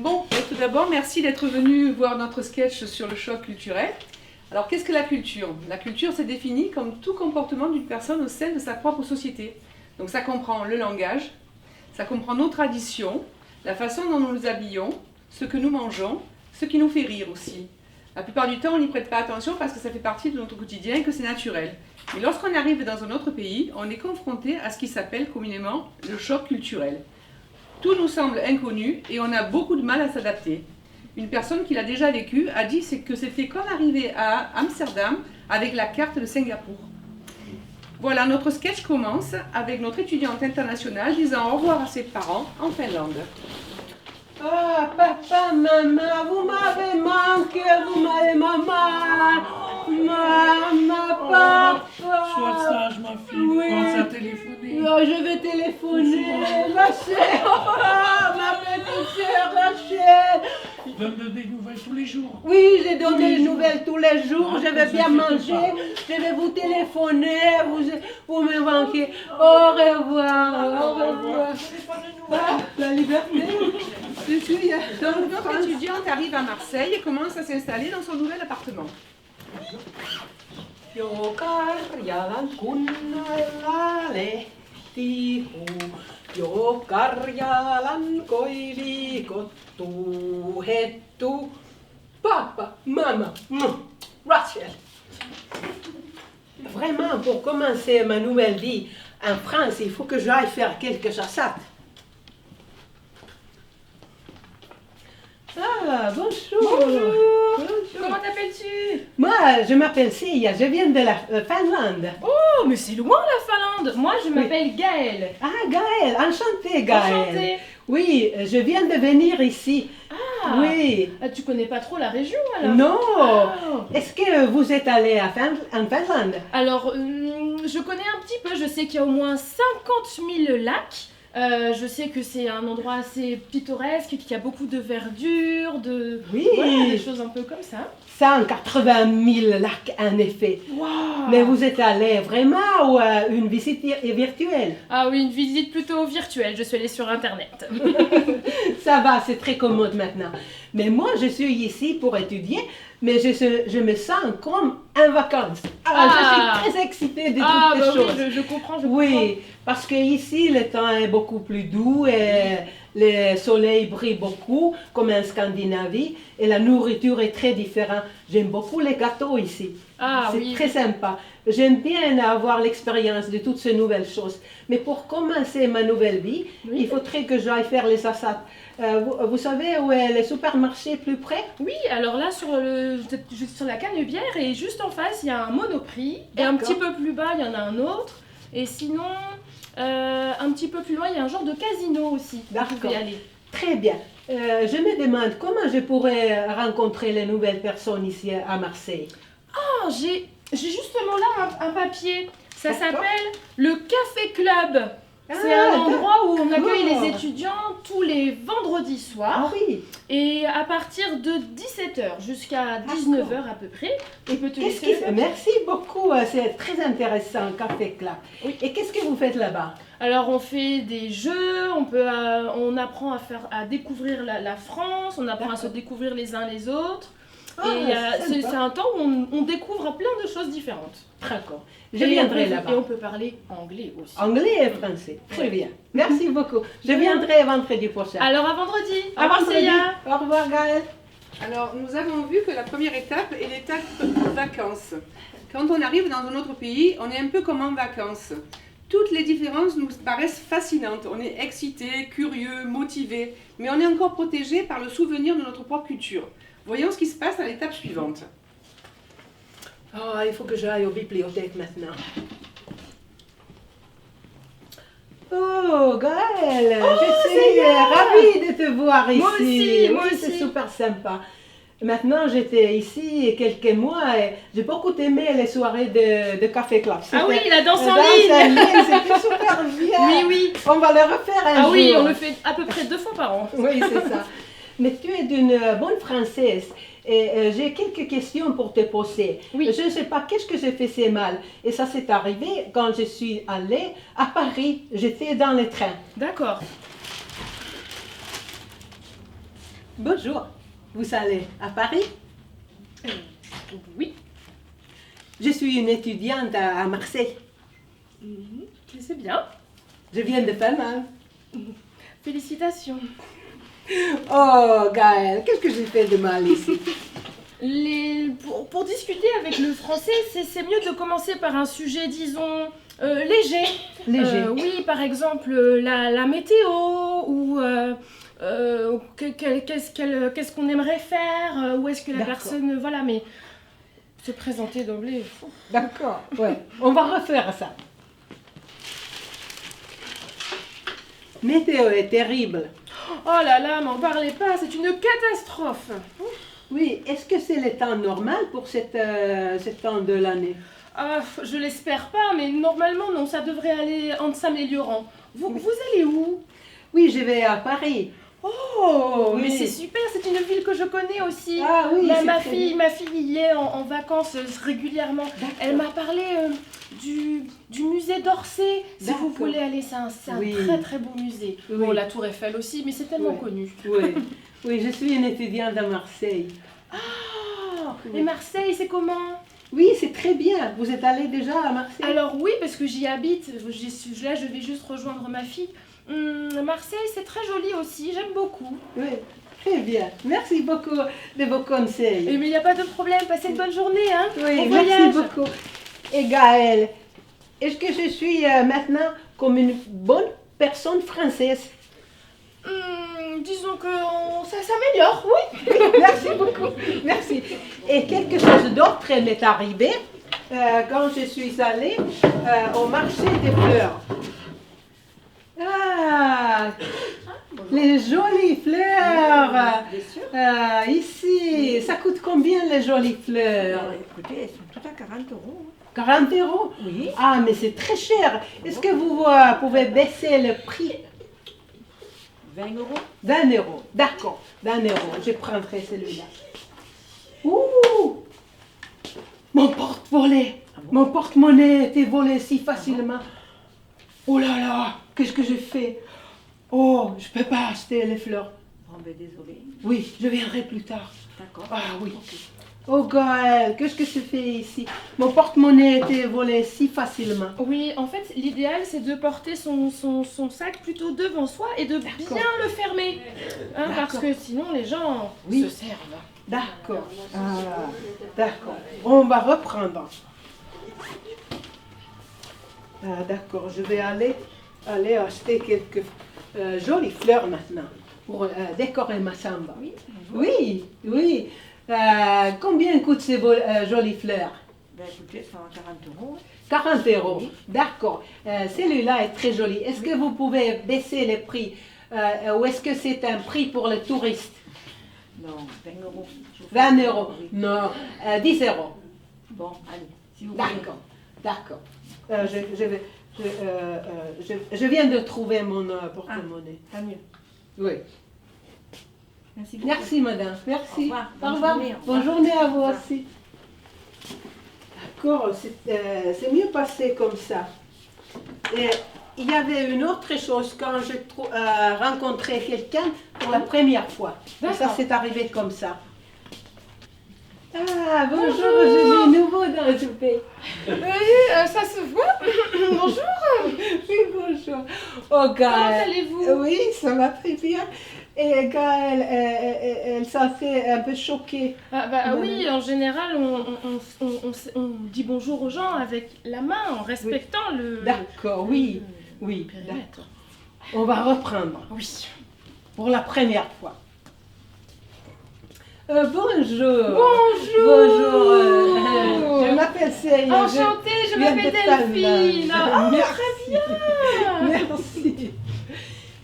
Bon, tout d'abord, merci d'être venu voir notre sketch sur le choc culturel. Alors, qu'est-ce que la culture? La culture, c'est défini comme tout comportement d'une personne au sein de sa propre société. Donc, ça comprend le langage, ça comprend nos traditions, la façon dont nous nous habillons, ce que nous mangeons, ce qui nous fait rire aussi. La plupart du temps, on n'y prête pas attention parce que ça fait partie de notre quotidien et que c'est naturel. Mais lorsqu'on arrive dans un autre pays, on est confronté à ce qui s'appelle communément le choc culturel. Tout nous semble inconnu et on a beaucoup de mal à s'adapter. Une personne qui l'a déjà vécu a dit que c'était comme arriver à Amsterdam avec la carte de Singapour. Voilà, notre sketch commence avec notre étudiante internationale disant au revoir à ses parents en Finlande. Ah, papa, maman, vous m'avez manqué, vous m'avez maman, papa. Sois sage, ma fille. Oui. Pense à téléphoner. Oh, je vais téléphoner, Rachel. Oh, ma petite sœur Rachel. Donne des nouvelles tous les jours. Oui, j'ai donné des nouvelles tous les jours. Je vais bien manger. Je vais vous téléphoner. Vous me manquez. Au revoir. Au revoir. Ah, la liberté. Je suis. Donc notre étudiante arrive à Marseille et commence à s'installer dans son nouvel appartement. Karjalan kunnoilla lehtihu, jo Karjalan koivikottuu hettu. Papa, maman, Rachel. Vraiment, pour commencer ma nouvelle vie en France, il faut que j'aille faire quelques chassades. Ah, bonjour. Comment t'appelles-tu? Moi, je m'appelle Sia, je viens de la Finlande. Oh, mais c'est loin la Finlande. Moi, je m'appelle Gaëlle. Ah, Gaëlle, enchantée Gaëlle. Enchantée. Oui, je viens de venir ici. Ah, Oui. Ah, tu connais pas trop la région alors? Non. Ah. Est-ce que vous êtes allé en Finlande? Alors, je connais un petit peu. Je sais qu'il y a au moins 50 000 lacs. Je sais que c'est un endroit assez pittoresque, qu'il y a beaucoup de verdure, Oui. Voilà, des choses un peu comme ça. 180 000 lacs en effet. Waouh! Mais vous êtes allé vraiment ou une visite virtuelle? Ah oui, une visite plutôt virtuelle. Je suis allée sur Internet. Ça va, c'est très commode maintenant. Mais moi, je suis ici pour étudier, mais je me sens comme en vacances. Ah. Je suis très excitée de toutes Ah, ces bah choses. oui, je comprends, je Oui, parce que ici le temps est beaucoup plus doux et le soleil brille beaucoup, comme en Scandinavie, et la nourriture est très différente. J'aime beaucoup les gâteaux ici. Ah C'est oui. très sympa. J'aime bien avoir l'expérience de toutes ces nouvelles choses. Mais pour commencer ma nouvelle vie, Oui. il faudrait que j'aille faire les chassades. Vous savez où est le supermarché plus près? Oui, alors là, sur la Canebière, et juste en face, il y a un Monoprix. Et un D'accord. petit peu plus bas, il y en a un autre. Et sinon, un petit peu plus loin, il y a un genre de casino aussi. Vous D'accord. pouvez y aller. Très bien. Je me demande comment je pourrais rencontrer les nouvelles personnes ici à Marseille. Oh, j'ai justement là un papier. Ça D'accord. s'appelle le Café Club. C'est Ah, un endroit où on accueille d'accord. les étudiants tous les vendredis soirs. Ah oui. Et à partir de 17h jusqu'à 19h à peu près, on peut te Qu'est-ce laisser. qui... Merci beaucoup, c'est très intéressant, Café Club. Oui. Et qu'est-ce que vous faites là-bas? Alors on fait des jeux, on apprend à découvrir la France, on apprend à se découvrir les uns les autres. Ah, Et sympa. c'est un temps où on découvre plein de choses différentes. D'accord. Je Et viendrai on là-bas. Et on peut parler anglais aussi. Anglais et français. Très Ouais. bien. Merci beaucoup. Je viendrai vendredi prochain. Alors à vendredi. À vendredi. Célia. Au revoir, Gaëlle. Alors, nous avons vu que la première étape est l'étape vacances. Quand on arrive dans un autre pays, on est un peu comme en vacances. Toutes les différences nous paraissent fascinantes. On est excité, curieux, motivé, mais on est encore protégé par le souvenir de notre propre culture. Voyons ce qui se passe à l'étape suivante. Oh, il faut que j'aille aux bibliothèques maintenant. Oh, Gaëlle, je suis ravie de te voir ici. Moi aussi, moi Oui, aussi. c'est super sympa. Maintenant, j'étais ici quelques mois et j'ai beaucoup aimé les soirées de Café Club. Ah oui, la danse en La danse ligne. c'était super bien. Oui, oui. On va le refaire un Ah jour. oui, on le fait à peu près 2 fois par an. Oui, c'est ça. Mais tu es d'une bonne Française et j'ai quelques questions pour te poser. Oui. Je ne sais pas qu'est-ce que j'ai fait si mal. Et ça s'est arrivé quand je suis allée à Paris. J'étais dans le train. D'accord. Bonjour. Vous allez à Paris? Oui, Je suis une étudiante à Marseille. c'est bien. Je viens de pas mal. Félicitations. Oh, Gaëlle, qu'est-ce que j'ai fait de mal ici? Pour discuter avec le français, c'est mieux de commencer par un sujet, disons, léger. Léger. Oui, par exemple, la météo, ou qu'est-ce qu'on aimerait faire, ou est-ce que la D'accord. personne... Voilà, mais se présenter d'emblée... D'accord, ouais. On va refaire ça. Météo est terrible. Oh là là, m'en parlez pas, c'est une catastrophe. Oui, est-ce que c'est le temps normal pour cet temps de l'année? Ah, je l'espère pas, mais normalement, non, ça devrait aller en s'améliorant. Vous allez où? Oui, je vais à Paris. Oh, Oui. mais c'est super, c'est une ville que je connais aussi. Ah oui, c'est ma très fille y est en vacances régulièrement. D'accord. Elle m'a parlé du musée d'Orsay. Si vous D'accord. voulez aller, c'est un Oui. très très beau musée. Oui. Bon, la Tour Eiffel aussi, mais c'est tellement Oui. connu. Oui, oui, je suis une étudiante à Marseille. Ah, et Marseille, c'est comment? Oui, c'est très bien. Vous êtes allé déjà à Marseille? Alors oui, parce que j'y habite. Là, je vais juste rejoindre ma fille. Marseille, c'est très joli aussi, j'aime beaucoup. Oui, très bien. Merci beaucoup de vos conseils. Mais il n'y a pas de problème, passez une bonne journée, hein. Oui, Bon merci voyage. beaucoup. Et Gaëlle, est-ce que je suis maintenant comme une bonne personne française? Disons que ça s'améliore, oui. Merci beaucoup. Merci. Et quelque chose d'autre m'est arrivé quand je suis allée au marché des fleurs. Ah, les jolies fleurs. Ici, ça coûte combien les jolies fleurs? Écoutez, elles sont toutes à 40 euros. 40 €? Oui. Ah, mais c'est très cher. Est-ce que vous pouvez baisser le prix? 20 euros. 20 €. D'accord, 20 €. Je prendrai celui-là. Ouh! Mon porte-monnaie. Mon porte-monnaie était volé si facilement. Oh là là, qu'est-ce que j'ai fait? Oh, je peux pas acheter les fleurs. Bon, ben désolé. Oui, je viendrai plus tard. D'accord. Ah oui. Ok. Oh Gaëlle, qu'est-ce que je fais ici? Mon porte-monnaie était volé si facilement. Oui, en fait, l'idéal, c'est de porter son sac plutôt devant soi et de bien le fermer. Hein, parce D'accord. que sinon, les gens Oui. se servent. D'accord. Ah, d'accord. On va reprendre. Ah, d'accord, je vais aller acheter quelques jolies fleurs maintenant pour décorer ma chambre. Oui. Oui, oui. Combien coûtent ces jolies fleurs? Ben écoutez, elles sont à 40 euros. 40 €. Oui. D'accord. Celui-là est très joli. Est-ce que vous pouvez baisser les prix ou est-ce que c'est un prix pour les touristes? Non, 20 euros. Je vous fais 20 €. Oui. Non, 10 €. Bon, allez, si vous voulez. D'accord, d'accord. Je viens de trouver mon porte-monnaie. Tant mieux. Oui. Merci beaucoup. Merci, madame. Merci. Au revoir. Au Bonne revoir. journée. Au Bonne revoir. journée à vous Au revoir. aussi. D'accord, c'est mieux passé comme ça. Et il y avait une autre chose quand je rencontrais quelqu'un pour la première fois. Et ça, D'accord. c'est arrivé comme ça. Ah, bonjour, je suis nouveau dans le pays. Oui, ça se voit. Bonjour. Oui, bonjour. Oh, Comment Gaëlle. allez-vous? Oui, ça va très bien. Et Gaëlle, elle s'en fait un peu choquée. Oui, en général, on dit bonjour aux gens avec la main, en respectant le D'accord, oui, oui, périmètre. d'accord. On va reprendre Oui. pour la première fois. Bonjour. Bonjour. Bonjour. Je m'appelle Céline. Enchantée, je viens m'appelle de Delphine. Finlande. Oh, Merci. Merci.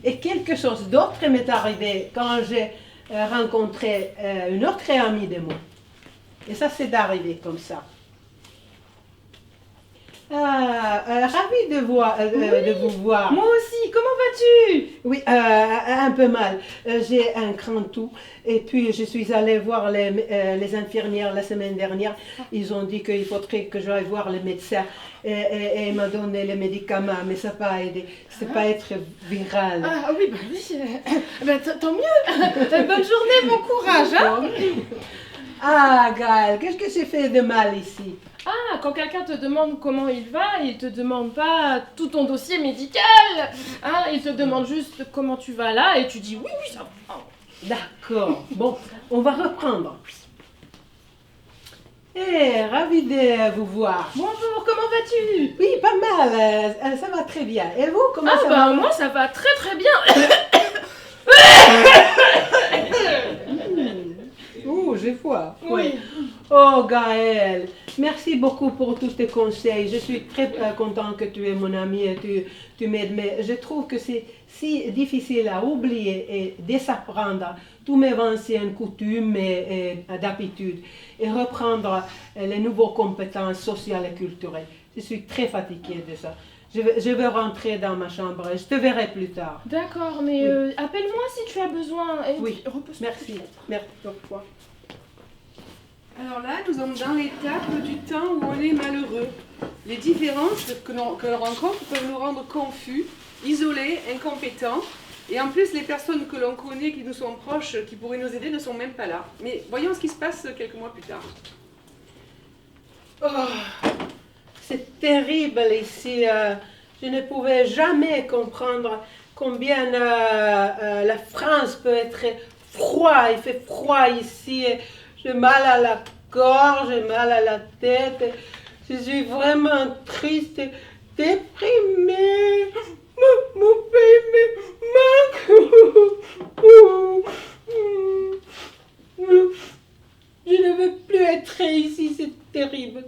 Et quelque chose d'autre m'est arrivé quand j'ai rencontré une autre amie de moi. Et ça, c'est arrivé comme ça. Ravi de vous voir. Moi aussi, comment vas-tu? Oui, un peu mal. J'ai un grand toux. Et puis, je suis allée voir les infirmières la semaine dernière. Ils ont dit qu'il faudrait que j'aille voir le médecin. Et il m'a donné les médicaments, mais ça n'a pas aidé. C'est pas être viral. Ah oui, bah oui. Tant mieux. Bonne journée, bon courage. Hein? Ah, Gaël, qu'est-ce que j'ai fait de mal ici? Ah, quand quelqu'un te demande comment il va, il te demande pas tout ton dossier médical. Hein, il te demande juste comment tu vas là et tu dis oui, oui, ça va. D'accord. Bon, on va reprendre. Ravi de vous voir. Bonjour, comment vas-tu? Oui, pas mal. Ça va très bien. Et vous, comment Ah ça bah va? moi ça va très très bien. Oh, j'ai froid. Oui. Oh, Gaël, merci beaucoup pour tous tes conseils. Je suis très contente que tu es mon amie et tu m'aides. Mais je trouve que c'est si difficile à oublier et désapprendre toutes mes anciennes coutumes et d'habitudes et reprendre les nouvelles compétences sociales et culturelles. Je suis très fatiguée de ça. Je vais rentrer dans ma chambre et je te verrai plus tard. D'accord, mais Oui. appelle-moi si tu as besoin. Et Oui, puis, repose-toi. merci. Merci. Au revoir. Alors là, nous sommes dans l'étape du temps où on est malheureux. Les différences que l'on rencontre peuvent nous rendre confus, isolés, incompétents. Et en plus, les personnes que l'on connaît, qui nous sont proches, qui pourraient nous aider, ne sont même pas là. Mais voyons ce qui se passe quelques mois plus tard. Oh, c'est terrible ici. Je ne pouvais jamais comprendre combien la France peut être froid. Il fait froid ici. J'ai mal à la gorge, j'ai mal à la tête. Je suis vraiment triste et déprimée. Mon pays me manque. Je ne veux plus être ici, c'est terrible.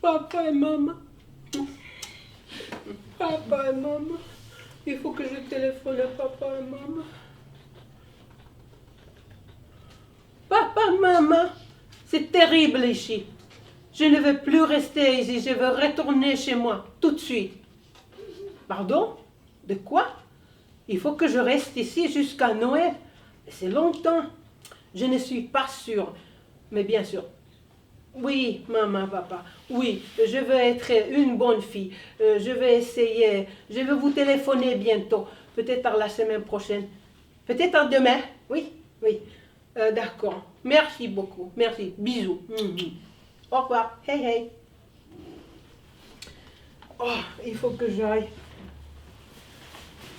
Papa et maman. Papa et maman. Il faut que je téléphone à papa et maman. Papa, maman, c'est terrible ici. Je ne veux plus rester ici, je veux retourner chez moi, tout de suite. Pardon? De quoi? Il faut que je reste ici jusqu'à Noël. C'est longtemps. Je ne suis pas sûre. Mais bien sûr. Oui, maman, papa. Oui, je veux être une bonne fille. Je vais essayer. Je vais vous téléphoner bientôt. Peut-être la semaine prochaine. Peut-être demain. Oui, oui. D'accord. Merci beaucoup. Merci. Bisous. Au revoir. Hey, hey. Oh, il faut que j'aille.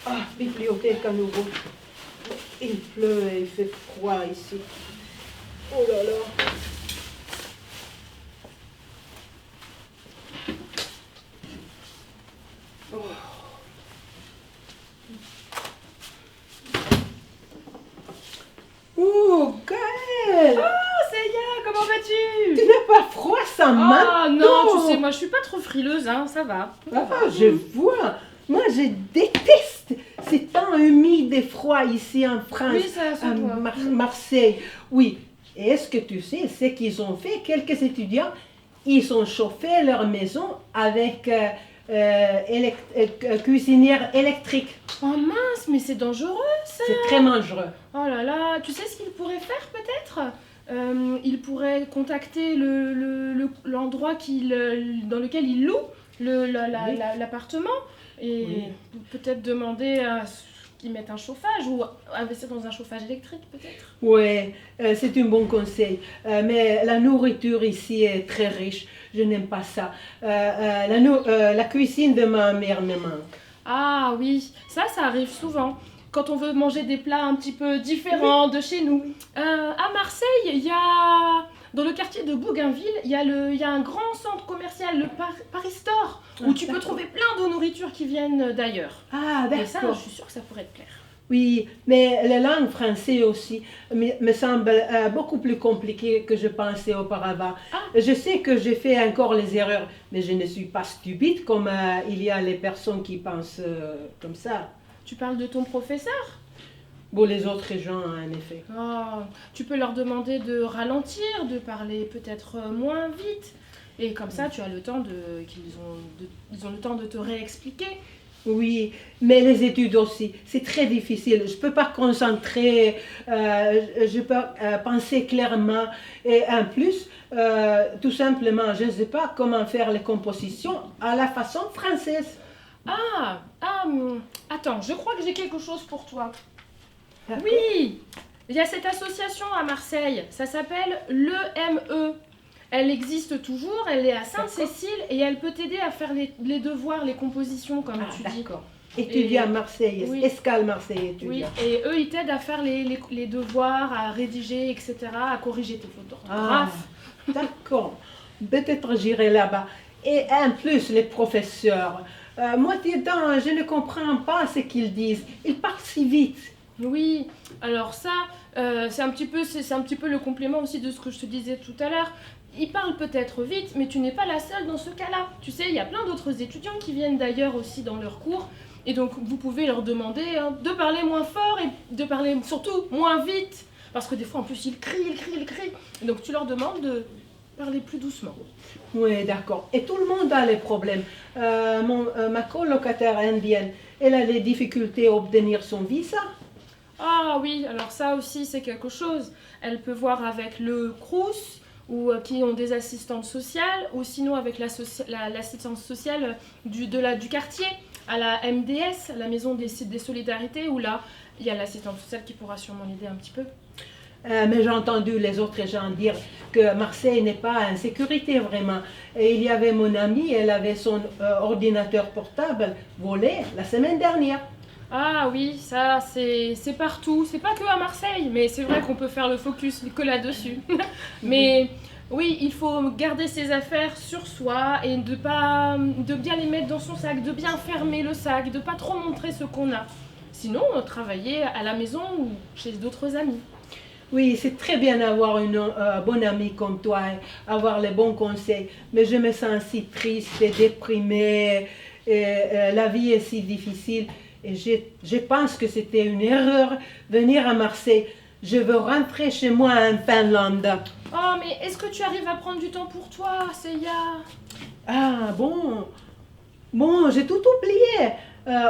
Ah, bibliothèque à nouveau. Il pleut et il fait froid ici. Oh là là. Oh. Oh, Gaëlle! Ah, Seiya, comment vas-tu? Tu n'as pas froid ça maintenant? Ah non, tu sais, moi je suis pas trop frileuse, hein, ça va. Ah, je vois. Moi, je déteste ces temps humides et froids ici en France, Oui, ça se à voit. Marseille. Oui. Et est-ce que tu sais ce qu'ils ont fait? Quelques étudiants, ils ont chauffé leur maison avec cuisinière électrique. Oh mince, mais c'est dangereux ça. C'est très dangereux. Oh là là, tu sais ce qu'il pourrait faire peut-être? Il pourrait contacter l'endroit dans lequel il loue l'appartement et Oui. peut-être demander à ce qu'ils mettent un chauffage ou investir dans un chauffage électrique peut-être. Oui, c'est un bon conseil. Mais la nourriture ici est très riche. Je n'aime pas ça. La cuisine de ma mère me manque. Ah oui, ça arrive souvent. Quand on veut manger des plats un petit peu différents de chez nous. À Marseille, il y a, dans le quartier de Bougainville, il y a un grand centre commercial, le Paris Store, où tu peux trouver plein de nourritures qui viennent d'ailleurs. Ah, Et ça, d'accord. je suis sûre que ça pourrait te plaire. Oui, mais la langue française aussi me semble beaucoup plus compliquée que je pensais auparavant. Ah. Je sais que j'ai fait encore les erreurs, mais je ne suis pas stupide comme il y a les personnes qui pensent comme ça. Tu parles de ton professeur? Bon, les autres gens, en effet. Oh, tu peux leur demander de ralentir, de parler peut-être moins vite. Et comme ça, tu as le temps ils ont le temps de te réexpliquer. Oui, mais les études aussi, c'est très difficile. Je ne peux pas concentrer, je peux penser clairement. Et en plus, tout simplement, je ne sais pas comment faire les compositions à la façon française. Attends, je crois que j'ai quelque chose pour toi. D'accord. Oui, il y a cette association à Marseille, ça s'appelle l'EME. Elle existe toujours, elle est à Sainte-Cécile et elle peut t'aider à faire les devoirs, les compositions, comme tu dis. D'accord. Étudiant à Marseille, Oui. Escale Marseille, Oui, étudiant. et eux, ils t'aident à faire les devoirs, à rédiger, etc., à corriger tes fautes d'orthographe. D'accord. Peut-être j'irai là-bas. Et en plus, les professeurs, moitié temps, je ne comprends pas ce qu'ils disent. Ils parlent si vite. Oui, alors ça, c'est un petit peu le complément aussi de ce que je te disais tout à l'heure. Ils parlent peut-être vite, mais tu n'es pas la seule dans ce cas-là. Tu sais, il y a plein d'autres étudiants qui viennent d'ailleurs aussi dans leurs cours. Et donc, vous pouvez leur demander de parler moins fort et de parler surtout moins vite. Parce que des fois, en plus, ils crient. Et donc, tu leur demandes de parler plus doucement. Oui, d'accord. Et tout le monde a les problèmes. Ma colocataire indienne, elle a des difficultés à obtenir son visa. Ah oui, alors ça aussi, c'est quelque chose. Elle peut voir avec le Crous, ou qui ont des assistantes sociales, ou sinon avec l'assistance sociale du quartier, à la MDS, la Maison des Solidarités, où là, il y a l'assistante sociale qui pourra sûrement l'aider un petit peu. Mais j'ai entendu les autres gens dire que Marseille n'est pas en sécurité vraiment. Et il y avait mon amie, elle avait son ordinateur portable volé la semaine dernière. Ah oui, ça c'est partout, c'est pas que à Marseille, mais c'est vrai qu'on peut faire le focus que là-dessus. Mais oui, il faut garder ses affaires sur soi et de bien les mettre dans son sac, de bien fermer le sac, de pas trop montrer ce qu'on a. Sinon, travailler à la maison ou chez d'autres amis. Oui, c'est très bien d'avoir une bonne amie comme toi, et avoir les bons conseils. Mais je me sens si triste et déprimée. Et, la vie est si difficile. Et je pense que c'était une erreur venir à Marseille. Je veux rentrer chez moi en Finlande. Oh, mais est-ce que tu arrives à prendre du temps pour toi, Seiya? Ah, bon, j'ai tout oublié.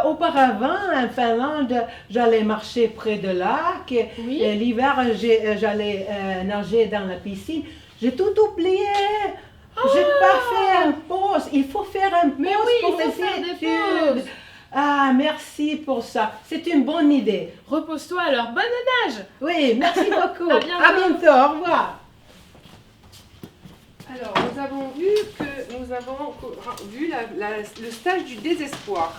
Auparavant, en Finlande, j'allais marcher près de lac. Oui. Et l'hiver, j'allais nager dans la piscine. J'ai tout oublié. J'ai pas fait un pause. Il faut faire un pause Mais oui, pour il faut les faire des études. pauses. Ah, merci pour ça. C'est une bonne idée. Repose-toi alors, bonne nage! Oui, merci beaucoup. À bientôt. À bientôt. Au revoir. Alors, nous avons vu le stage du désespoir.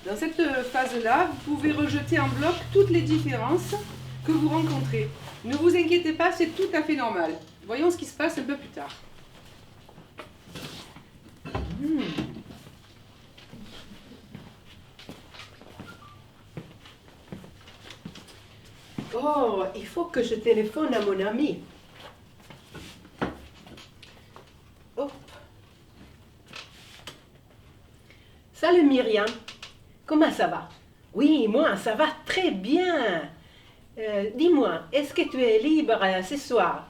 Dans cette phase-là, vous pouvez rejeter en bloc toutes les différences que vous rencontrez. Ne vous inquiétez pas, c'est tout à fait normal. Voyons ce qui se passe un peu plus tard. Oh, il faut que je téléphone à mon ami. Hop. Salut Myriam, comment ça va? Oui, moi, ça va très bien. Dis-moi, est-ce que tu es libre ce soir?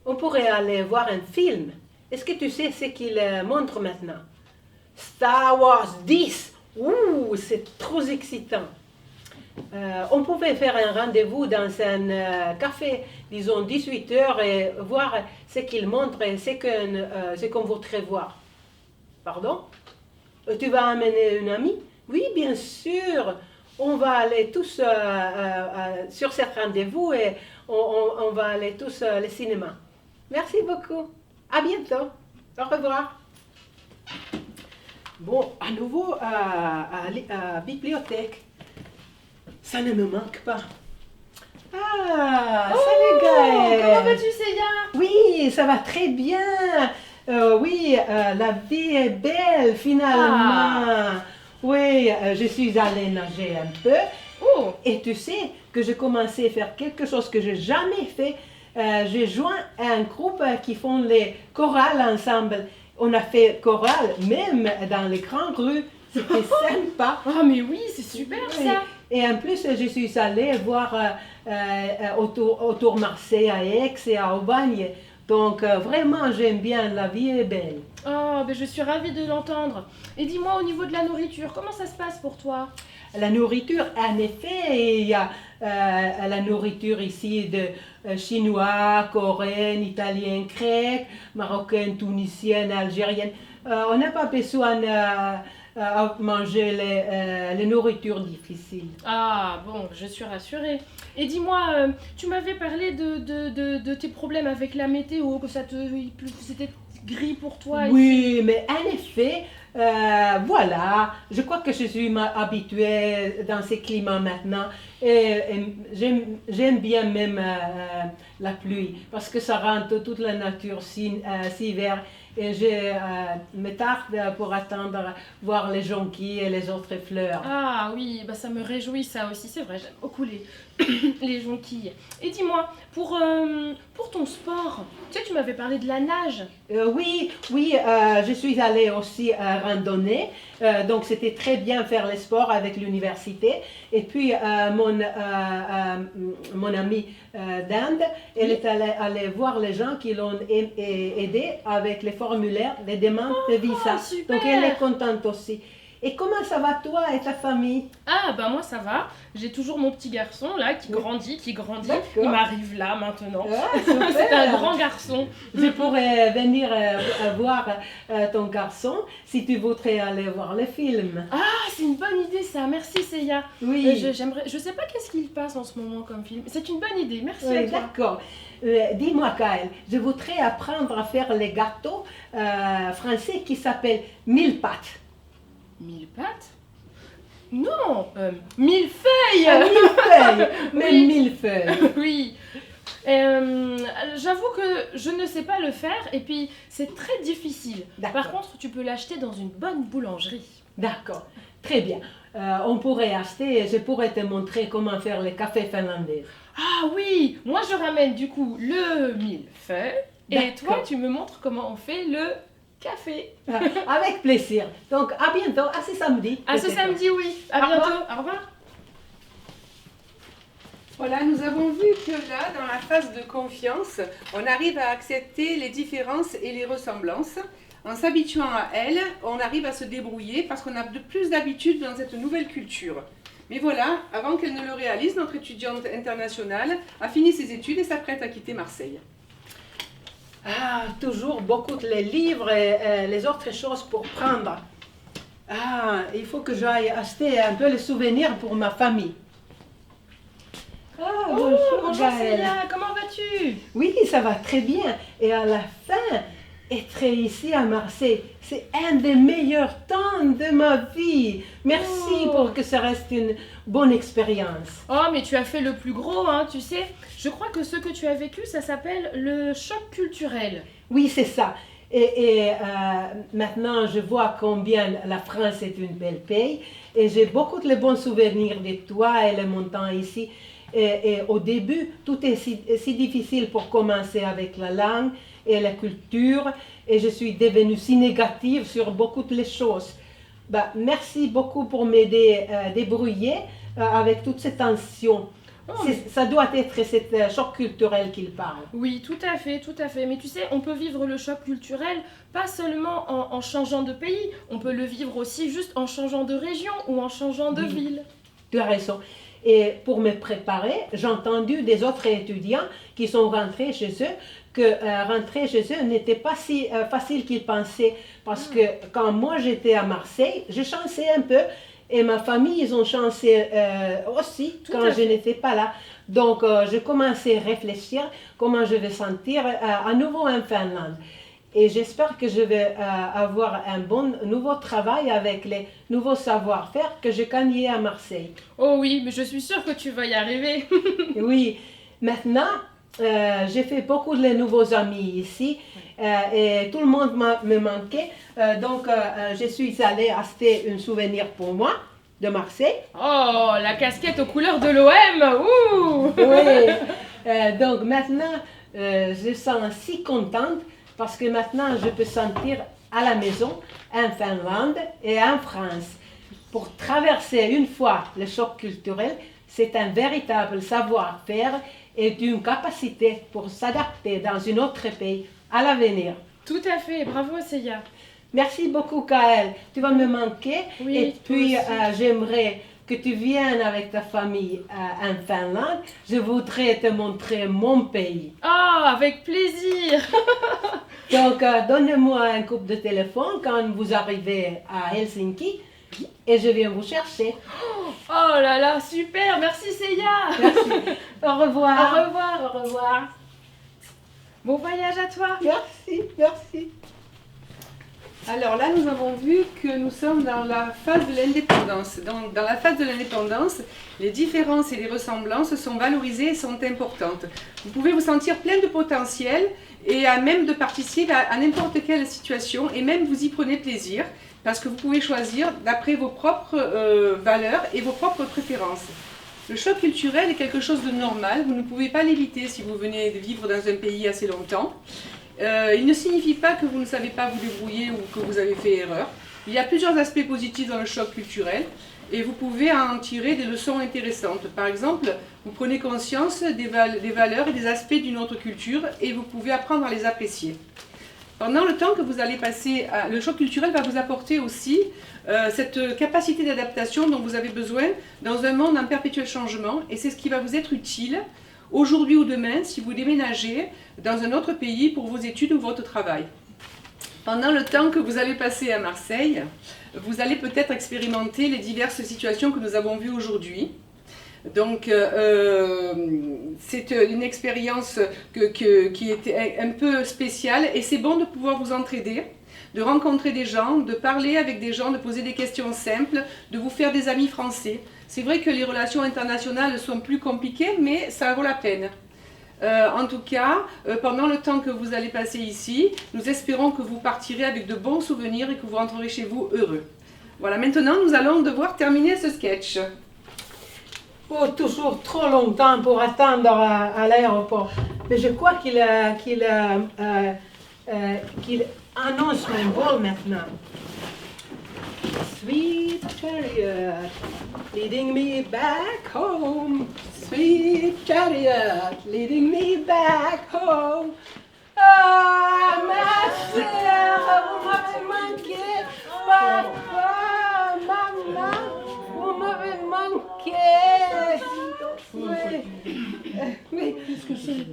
On pourrait aller voir un film. Est-ce que tu sais ce qu'il montre maintenant? Star Wars 10. Ouh, c'est trop excitant. On pouvait faire un rendez-vous dans un café, disons 18h, et voir ce qu'il montre et ce qu'on voudrait voir. Pardon? Tu vas amener une amie? Oui, bien sûr. On va aller tous sur ce rendez-vous et on va aller tous au cinéma. Merci beaucoup. À bientôt. Au revoir. Bon, à nouveau à la bibliothèque. Ça ne me manque pas. Ah, salut Gaëlle. Comment vas-tu, Seiya? Oui, ça va très bien. Oui, la vie est belle finalement. Oui, je suis allée nager un peu. Oh, Et tu sais que j'ai commencé à faire quelque chose que je n'ai jamais fait. J'ai joint un groupe qui font les chorales ensemble. On a fait chorale même dans les grandes rues. C'était sympa. ah mais oui, c'est super Oui. ça. Et en plus, je suis allée voir autour Marseille, à Aix et à Aubagne. Donc vraiment, j'aime bien, la vie est belle. Oh, ben je suis ravie de l'entendre. Et dis-moi, au niveau de la nourriture, comment ça se passe pour toi? La nourriture, en effet, il y a la nourriture ici de chinois, coréenne, italienne, grecque, marocaine, tunisienne, algérienne. On n'a pas besoin à manger les nourritures difficiles. Ah, bon, je suis rassurée. Et dis-moi, tu m'avais parlé de tes problèmes avec la météo, que c'était gris pour toi ici. Oui, mais en effet, voilà, je crois que je suis habituée dans ces climats maintenant et j'aime bien même la pluie parce que ça rend toute la nature si verte et je me tarde pour attendre voir les jonquilles et les autres fleurs. Ah oui, bah ça me réjouit ça aussi, c'est vrai, j'aime beaucoup les jonquilles. Et dis-moi, pour ton sport, tu sais, tu m'avais parlé de la nage. Oui, je suis allée aussi randonner, donc c'était très bien faire les sports avec l'université. Et puis mon amie d'Inde, elle est allée voir les gens qui l'ont aidé avec les formulaires, les demandes de visa. Super. Donc elle est contente aussi. Et comment ça va toi et ta famille? Ah bah moi ça va, j'ai toujours mon petit garçon là qui grandit, D'accord. il m'arrive là maintenant. Ah, super. C'est un grand garçon. Je pourrais venir voir ton garçon si tu voudrais aller voir le film. Ah, c'est une bonne idée ça, merci Seiya. Oui. Je sais pas qu'est-ce qu'il passe en ce moment comme film, c'est une bonne idée, merci Oui, à toi. d'accord. Dis-moi, Kael, je voudrais apprendre à faire les gâteaux français qui s'appellent mille pâtes. 1000 pattes? Non, 1000 feuilles. Ah, millefeuilles, mais Oui. millefeuilles. Oui. J'avoue que je ne sais pas le faire et puis c'est très difficile. D'accord. Par contre, tu peux l'acheter dans une bonne boulangerie. D'accord, très bien. On pourrait acheter, je pourrais te montrer comment faire le café finlandais. Ah oui, moi je ramène du coup le millefeuille et D'accord. toi tu me montres comment on fait le café. Avec plaisir. Donc, à bientôt, à ce samedi. À ce peut-être. samedi, oui. À Au bientôt. revoir. Au revoir. Voilà, nous avons vu que là, dans la phase de confiance, on arrive à accepter les différences et les ressemblances. En s'habituant à elles, on arrive à se débrouiller parce qu'on a de plus d'habitude dans cette nouvelle culture. Mais voilà, avant qu'elle ne le réalise, notre étudiante internationale a fini ses études et s'apprête à quitter Marseille. Ah, toujours beaucoup de les livres et les autres choses pour prendre. Ah, il faut que j'aille acheter un peu les souvenirs pour ma famille. Ah, Bonjour Gaëlle. Célia, comment vas-tu? Oui, ça va très bien. Et à la fin, être ici à Marseille, c'est un des meilleurs temps de ma vie. Merci pour que ça reste une bonne expérience. Oh, mais tu as fait le plus gros, hein, tu sais. Je crois que ce que tu as vécu, ça s'appelle le choc culturel. Oui, c'est ça. Et maintenant, je vois combien la France est une belle pays. Et j'ai beaucoup de bons souvenirs de toi et le montant ici. Et au début, tout est si difficile pour commencer avec la langue et la culture. Et je suis devenue si négative sur beaucoup de choses. Bah, merci beaucoup pour m'aider à débrouiller avec toute cette tension. Oh, mais- Ça doit être cet choc culturel qu'il parle. Oui, tout à fait, tout à fait. Mais tu sais, on peut vivre le choc culturel pas seulement en changeant de pays, on peut le vivre aussi juste en changeant de région ou en changeant de Oui. ville. Tu as raison. Et pour me préparer, j'ai entendu des autres étudiants qui sont rentrés chez eux que rentrer chez eux n'était pas si facile qu'ils pensaient. Parce que quand moi j'étais à Marseille, j'ai chancé un peu et ma famille, ils ont chancé aussi Tout quand à je fait. n'étais pas là. Donc j'ai commencé à réfléchir comment je vais sentir à nouveau en Finlande. Et j'espère que je vais avoir un bon nouveau travail avec les nouveaux savoir-faire que j'ai gagnés à Marseille. Oh oui, mais je suis sûre que tu vas y arriver. Oui, maintenant, j'ai fait beaucoup de nouveaux amis ici et tout le monde me manquait. Donc, je suis allée acheter un souvenir pour moi de Marseille. Oh, la casquette aux couleurs de l'OM. Ouh. Oui, donc maintenant, je sens si contente parce que maintenant, je peux sentir à la maison en Finlande et en France. Pour traverser une fois le choc culturel, C'est un véritable savoir-faire et d'une capacité pour s'adapter dans un autre pays à l'avenir. Tout à fait, bravo Seiya. Merci beaucoup, Kael. Tu vas me manquer. Oui, Et toi puis, aussi. j'aimerais que tu viennes avec ta famille en Finlande. Je voudrais te montrer mon pays. Ah, avec plaisir. Donc, donnez-moi un coup de téléphone quand vous arrivez à Helsinki et je viens vous chercher. Oh là là, super, merci Seiya. Merci. Au revoir. Au revoir, au revoir. Bon voyage à toi. Merci, merci. Alors là, nous avons vu que nous sommes dans la phase de l'indépendance. Donc, dans la phase de l'indépendance, les différences et les ressemblances sont valorisées et sont importantes. Vous pouvez vous sentir plein de potentiel et à même de participer à n'importe quelle situation et même vous y prenez plaisir parce que vous pouvez choisir d'après vos propres valeurs et vos propres préférences. Le choc culturel est quelque chose de normal, vous ne pouvez pas l'éviter si vous venez de vivre dans un pays assez longtemps. Il ne signifie pas que vous ne savez pas vous débrouiller ou que vous avez fait erreur. Il y a plusieurs aspects positifs dans le choc culturel et vous pouvez en tirer des leçons intéressantes. Par exemple, vous prenez conscience des valeurs et des aspects d'une autre culture et vous pouvez apprendre à les apprécier. Pendant le temps que vous allez passer, le choc culturel va vous apporter aussi cette capacité d'adaptation dont vous avez besoin dans un monde en perpétuel changement et c'est ce qui va vous être utile aujourd'hui ou demain si vous déménagez dans un autre pays pour vos études ou votre travail. Pendant le temps que vous allez passer à Marseille, vous allez peut-être expérimenter les diverses situations que nous avons vues aujourd'hui. Donc, c'est une expérience qui était un peu spéciale et c'est bon de pouvoir vous entraider, de rencontrer des gens, de parler avec des gens, de poser des questions simples, de vous faire des amis français. C'est vrai que les relations internationales sont plus compliquées, mais ça vaut la peine. En tout cas, pendant le temps que vous allez passer ici, nous espérons que vous partirez avec de bons souvenirs et que vous rentrerez chez vous heureux. Voilà, maintenant nous allons devoir terminer ce sketch. Oh, toujours trop longtemps pour attendre à l'aéroport. Mais je crois qu'il annonce mon vol maintenant. Sweet chariot, leading me back home. Sweet chariot, leading me back home. Ah, ma sœur, vous m'avez manqué. Papa, maman, vous m'avez manqué. Oui. Qu'est-ce que c'est?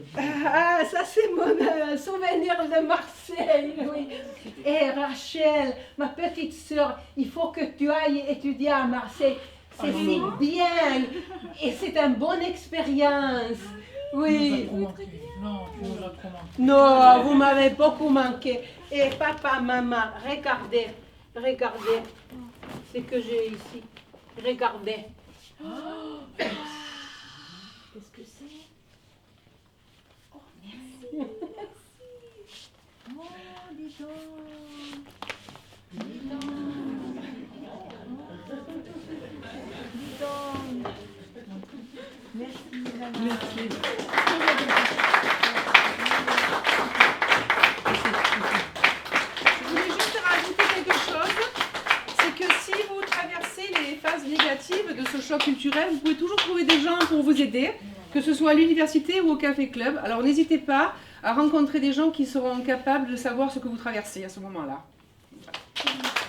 Ah, ça c'est mon souvenir de Marseille, oui. Et Rachel, ma petite sœur, il faut que tu ailles étudier à Marseille. C'est si bien et c'est une bonne expérience. Oui. Non, tu nous as trop manqué. Non, vous m'avez beaucoup manqué. Et papa, maman, regardez ce que j'ai ici. Regardez. Qu'est-ce que c'est? Oh, merci. Oh, dis donc. Dis donc. Dis donc. Merci, maman. Merci. Je voulais juste rajouter quelque chose, c'est que si vous traversez les phases négatives de ce choc culturel, vous pouvez toujours trouver des gens pour vous aider, que ce soit à l'université ou au café club. Alors n'hésitez pas à rencontrer des gens qui seront capables de savoir ce que vous traversez à ce moment-là. Voilà.